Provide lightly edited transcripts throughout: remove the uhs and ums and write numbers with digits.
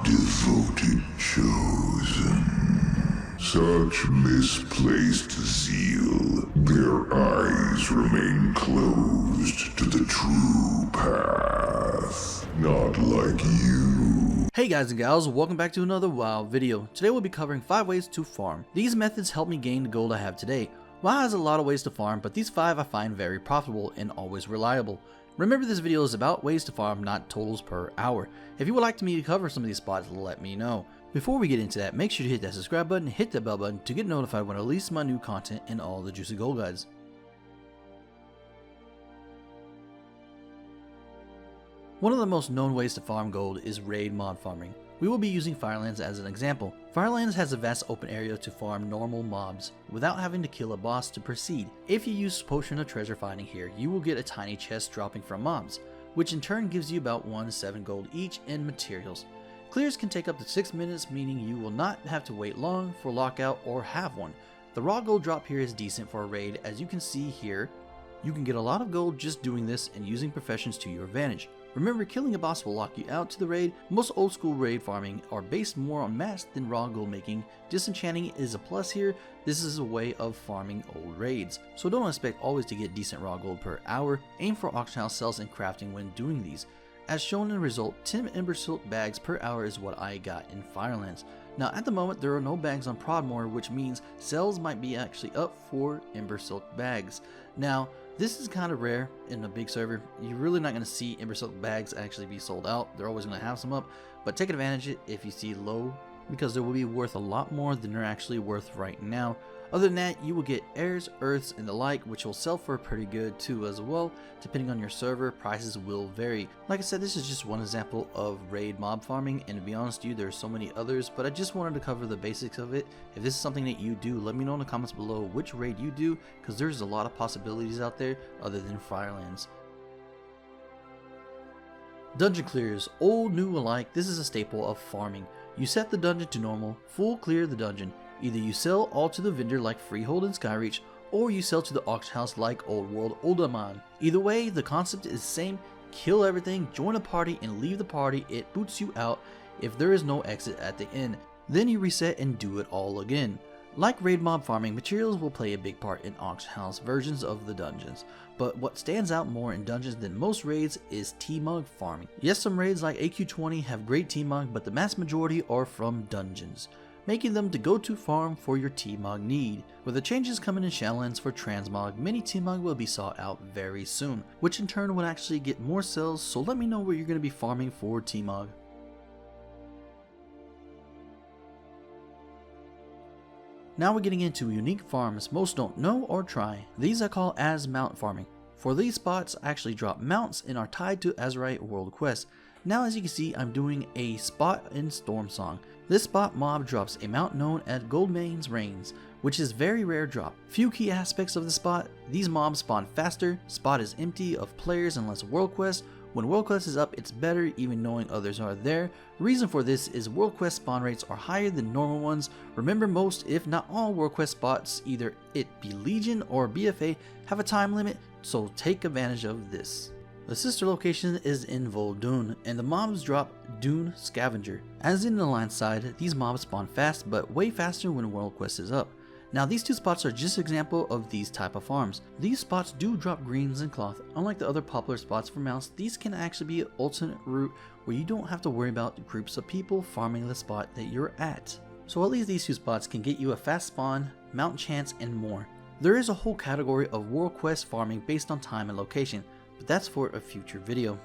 devoted chosen. Such misplaced zeal, their eyes remain closed to the true path. Not like you. Hey guys and gals, welcome back to another WoW video. Today we'll be covering 5 ways to farm. These methods help me gain the gold I have today. WoW has a lot of ways to farm, but these 5 I find very profitable and always reliable. Remember, this video is about ways to farm, not totals per hour. If you would like me to cover some of these spots, let me know. Before we get into that, make sure to hit that subscribe button and hit that bell button to get notified when I release my new content and all the juicy gold guides. One of the most known ways to farm gold is raid mod farming. We will be using Firelands as an example. Firelands has a vast open area to farm normal mobs without having to kill a boss to proceed. If you use Potion of Treasure Finding here, you will get a tiny chest dropping from mobs, which in turn gives you about 1 to 7 gold each in materials. Clears can take up to 6 minutes, meaning you will not have to wait long for lockout or have one. The raw gold drop here is decent for a raid. As you can see here, you can get a lot of gold just doing this and using professions to your advantage. Remember, killing a boss will lock you out to the raid. Most old school raid farming are based more on mass than raw gold making. Disenchanting is a plus here. This is a way of farming old raids. So don't expect always to get decent raw gold per hour. Aim for auction house sales and crafting when doing these. As shown in the result, 10 Ember Silk bags per hour is what I got in Firelands. Now at the moment there are no bags on Prodmore, which means sales might be actually up for Ember Silk bags. Now this is kind of rare in a big server. You're really not going to see Ember Silk bags actually be sold out. They're always going to have some up, but take advantage of it if you see low, because they will be worth a lot more than they're actually worth right now. Other than that, you will get airs, earths, and the like, which will sell for pretty good too as well. Depending on your server, prices will vary. Like I said, this is just one example of raid mob farming, and to be honest with you, there are so many others, but I just wanted to cover the basics of it. If this is something that you do, let me know in the comments below which raid you do, because there's a lot of possibilities out there other than Firelands. Dungeon clears, old, new alike. This is a staple of farming. You set the dungeon to normal, full clear the dungeon. Either you sell all to the vendor like Freehold and Skyreach, or you sell to the auction house like Old World Uldaman. Either way, the concept is the same. Kill everything, join a party, and leave the party. It boots you out if there is no exit at the end. Then you reset and do it all again. Like raid mob farming, materials will play a big part in auction house versions of the dungeons, but what stands out more in dungeons than most raids is T-Mug farming. Yes, some raids like AQ20 have great T-Mug, but the mass majority are from dungeons, making them the go-to farm for your T-Mug need. With the changes coming in Shadowlands for transmog, many T-Mug will be sought out very soon, which in turn would actually get more sales, so let me know where you're going to be farming for T-Mug. Now we're getting into unique farms most don't know or try. These I call as mount farming. For these spots, I actually drop mounts and are tied to Azerite World Quest. Now as you can see, I'm doing a spot in Stormsong. This spot mob drops a mount known as Goldmane's Reigns, which is very rare drop. Few key aspects of the spot: these mobs spawn faster, spot is empty of players unless World Quest. When World Quest is up, it's better even knowing others are there. Reason for this is World Quest spawn rates are higher than normal ones. Remember, most if not all World Quest spots, either it be Legion or BFA, have a time limit, so take advantage of this. The sister location is in Vol'dun, and the mobs drop Dune Scavenger. As in the line side, these mobs spawn fast, but way faster when World Quest is up. Now these two spots are just an example of these type of farms. These spots do drop greens and cloth. Unlike the other popular spots for mounts, these can actually be an alternate route where you don't have to worry about groups of people farming the spot that you're at. So at least these two spots can get you a fast spawn, mount chance, and more. There is a whole category of World Quest farming based on time and location, but that's for a future video.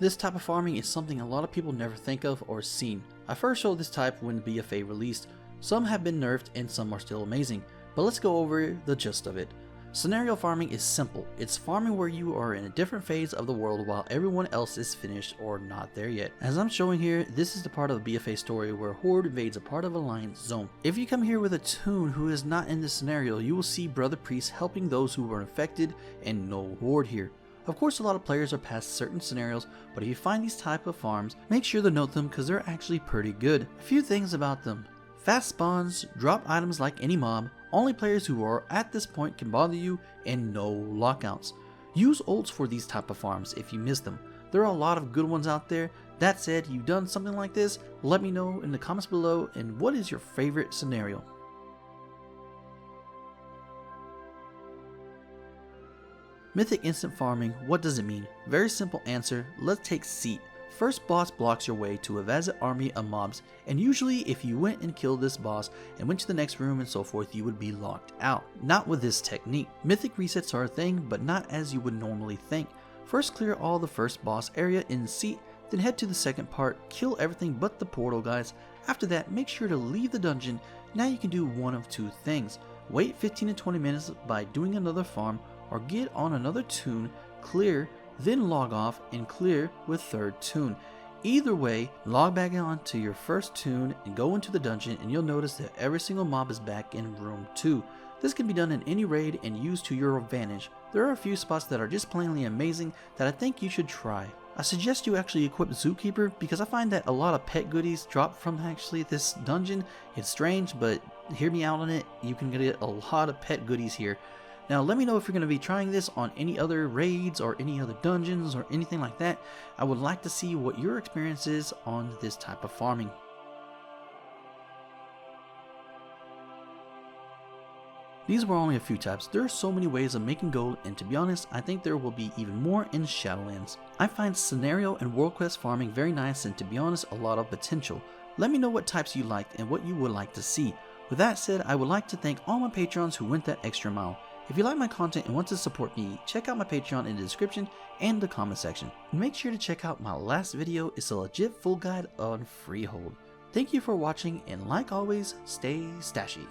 This type of farming is something a lot of people never think of or seen. I first showed this type when BFA released. Some have been nerfed and some are still amazing, but let's go over the gist of it. Scenario farming is simple. It's farming where you are in a different phase of the world while everyone else is finished or not there yet. As I'm showing here, this is the part of the BFA story where Horde invades a part of Alliance zone. If you come here with a toon who is not in this scenario, you will see Brother Priest helping those who were infected and no Horde here. Of course, a lot of players are past certain scenarios, but if you find these type of farms, make sure to note them because they're actually pretty good. A few things about them: fast spawns, drop items like any mob, only players who are at this point can bother you, and no lockouts. Use ults for these type of farms if you miss them. There are a lot of good ones out there. That said, you've done something like this, let me know in the comments below, and what is your favorite scenario? Mythic instant farming, what does it mean? Very simple answer, let's take Seat. First boss blocks your way to a vast army of mobs, and usually if you went and killed this boss and went to the next room and so forth, you would be locked out. Not with this technique. Mythic resets are a thing, but not as you would normally think. First clear all the first boss area in Seat, then head to the second part, kill everything but the portal guys. After that, make sure to leave the dungeon. Now you can do one of two things. Wait 15 to 20 minutes by doing another farm, or get on another tune, clear, then log off and clear with third tune. Either way, log back on to your first tune and go into the dungeon, and you'll notice that every single mob is back in room 2. This can be done in any raid and used to your advantage. There are a few spots that are just plainly amazing that I think you should try. I suggest you actually equip Zookeeper because I find that a lot of pet goodies drop from actually this dungeon. It's strange, but hear me out on it. You can get a lot of pet goodies here. Now let me know if you're going to be trying this on any other raids or any other dungeons or anything like that. I would like to see what your experience is on this type of farming. These were only a few types. There are so many ways of making gold, and to be honest, I think there will be even more in Shadowlands. I find scenario and world quest farming very nice, and to be honest, a lot of potential. Let me know what types you liked and what you would like to see. With that said, I would like to thank all my patrons who went that extra mile. If you like my content and want to support me, check out my Patreon in the description and the comment section. And make sure to check out my last video, it's a legit full guide on Freehold. Thank you for watching, and like always, stay stashy.